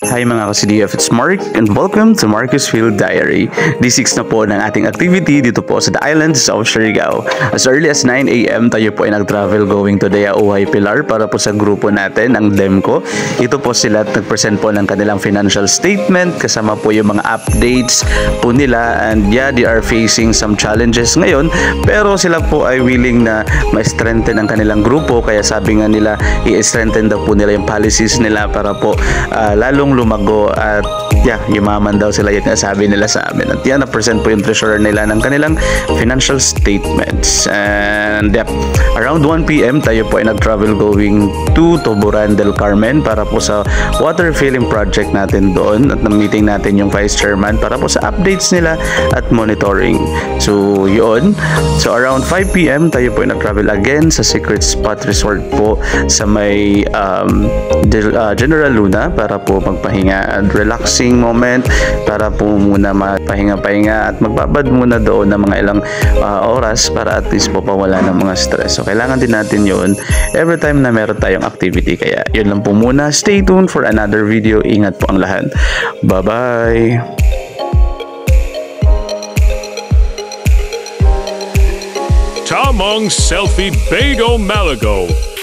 Hi mga ka-CDF, it's Mark and welcome to Marcus Field Diary. D6 na po ng ating activity dito po sa the islands of Surigao. As early as 9 AM tayo po ay nag-travel going to the Uhay Pilar para po sa grupo natin, ang DEMCO. Ito po sila at nag-present po ng kanilang financial statement kasama po yung mga updates po nila, and yeah, they are facing some challenges ngayon pero sila po ay willing na ma-strengthen ang kanilang grupo, kaya sabi nga nila i-strengthen daw po nila yung policies nila para po lalong lumago at yumaman daw sila, yun nga sabi nila sa amin. At yan, na-present po yung treasurer nila ng kanilang financial statements. And around 1 PM tayo po ay nag-travel going to Tuburan del Carmen para po sa water filling project natin doon, at na-meeting natin yung vice chairman para po sa updates nila at monitoring. So yun, so around 5 PM tayo po ay nag-travel again sa Secret Spot Resort po sa may General Luna para po magpahinga at relaxing moment, para po muna magpahinga-pahinga at magbabad muna doon ng mga ilang oras para at least po pawala ng mga stress. So kailangan din natin yun every time na meron tayong activity. Kaya yun lang po muna. Stay tuned for another video. Ingat po ang lahat. Bye-bye! Tamang Selfie Bedo Malago.